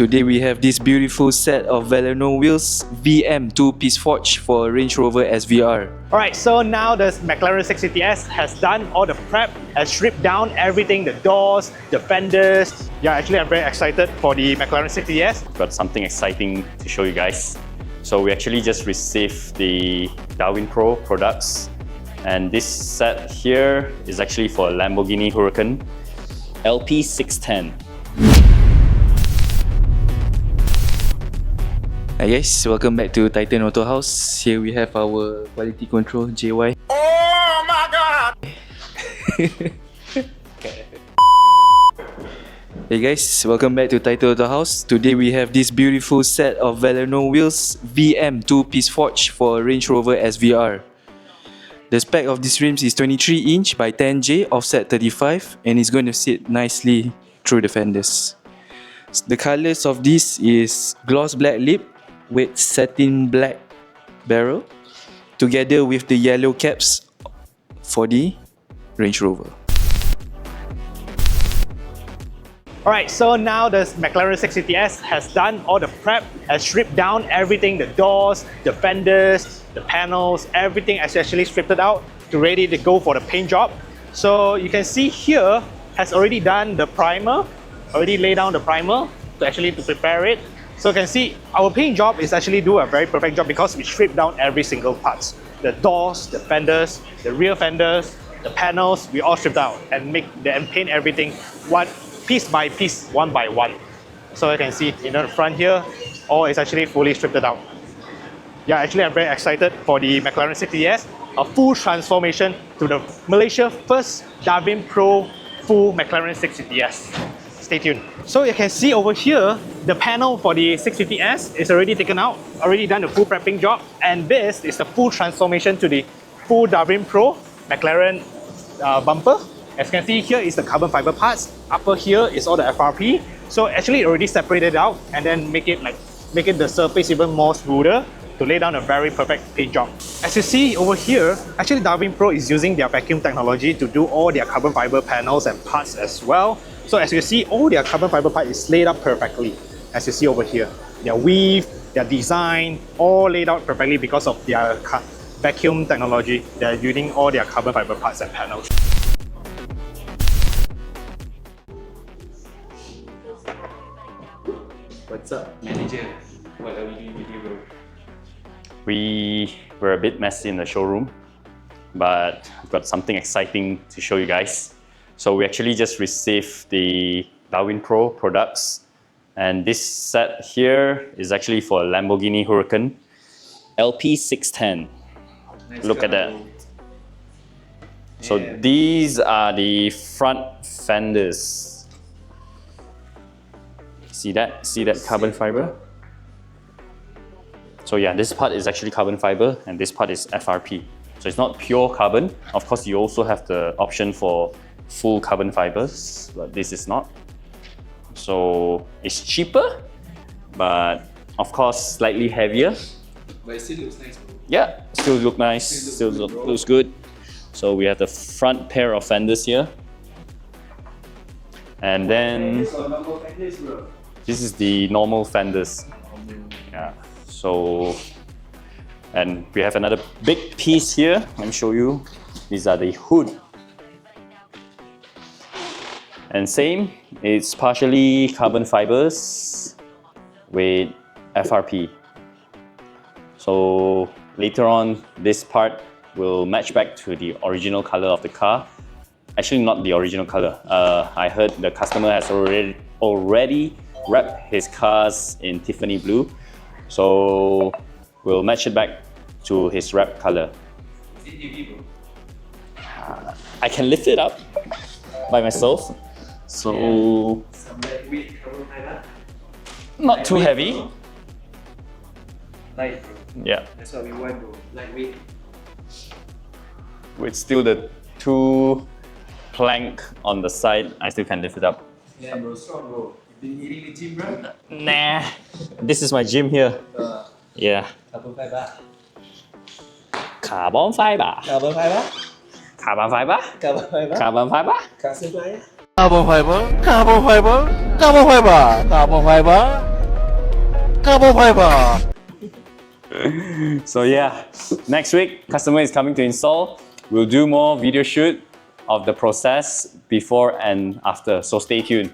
Today we have this beautiful set of Veleno wheels VM2 piece forged for Range Rover SVR. Alright, so now the McLaren 650S has done all the prep, has stripped down everything, the doors, the fenders. Yeah, actually I'm very excited for the McLaren 650S. I've got something exciting to show you guys. So we actually just received the DarwinPro products, and this set here is actually for Lamborghini Huracán LP610. Hi guys, welcome back to Titan Auto House. Here we have our quality control JY. Oh my god! Hey guys, welcome back to Titan Auto House. Today we have this beautiful set of Veleno wheels VM2 piece forged for Range Rover SVR. The spec of these rims is 23 inch by 10J offset 35 and it's going to sit nicely through the fenders. The colours of this is gloss black lip with satin black barrel together with the yellow caps for the Range Rover. Alright, so now the McLaren 650S has done all the prep, has stripped down everything, the doors, the fenders, the panels, everything has actually stripped it out to ready to go for the paint job. So you can see here has already done the primer, already laid down the primer to prepare it. So you can see our paint job is actually do a very perfect job because we stripped down every single part. The doors, the fenders, the rear fenders, the panels, we all stripped out and paint everything one piece by piece, one by one. So you can see in the front here, all is actually fully stripped out. Yeah, actually I'm very excited for the McLaren 650S, a full transformation to the Malaysia first DarwinPro full McLaren 650S. Stay tuned. So you can see over here, the panel for the 650S is already taken out, already done the full prepping job, and this is the full transformation to the full DarwinPro McLaren bumper. As you can see, here is the carbon fiber parts. Upper here is all the FRP. So actually already separated out and then make it the surface even more smoother to lay down a very perfect paint job. As you see over here, actually DarwinPro is using their vacuum technology to do all their carbon fiber panels and parts as well. So as you see, all their carbon fiber part is laid out perfectly. As you see over here, their weave, their design, all laid out perfectly because of their vacuum technology. They're using all their carbon fiber parts and panels. What's up, manager? What are we doing with you, bro? We were a bit messy in the showroom, but I've got something exciting to show you guys. So we actually just received the DarwinPro products, and this set here is actually for Lamborghini Huracán LP610. Nice. Look at that. So these are the front fenders. See that? See that carbon fiber? So yeah, this part is actually carbon fiber and this part is FRP. So it's not pure carbon. Of course, you also have the option for full carbon fibers, but this is not. So it's cheaper, but of course slightly heavier. But it still looks nice, bro. Yeah, still look nice, still looks good. So we have the front pair of fenders here. And then this is the normal fenders. Yeah. So, and we have another big piece here. Let me show you. These are the hood. And same, it's partially carbon fibers with FRP. So later on, this part will match back to the original color of the car. Actually, not the original color. I heard the customer has already wrapped his cars in Tiffany blue. So we'll match it back to his wrap color. Is it heavy, bro? I can lift it up by myself. So Some lightweight carbon fiber. not too heavy. Light, bro. Yeah. That's what we want, bro. Lightweight. With still the two plank on the side, I still can lift it up. Yeah, bro. Strong, bro. You've been hitting the gym, bro? Nah. This is my gym here. Yeah. Carbon fiber. Carbon fiber. Carbon fiber. Carbon fiber. Carbon fiber. Carbon fiber. Carbon fiber. Carbon fiber, carbon fiber, carbon fiber, carbon fiber. carbon fiber. So yeah, next week, customer is coming to install. We'll do more video shoot of the process before and after, so stay tuned.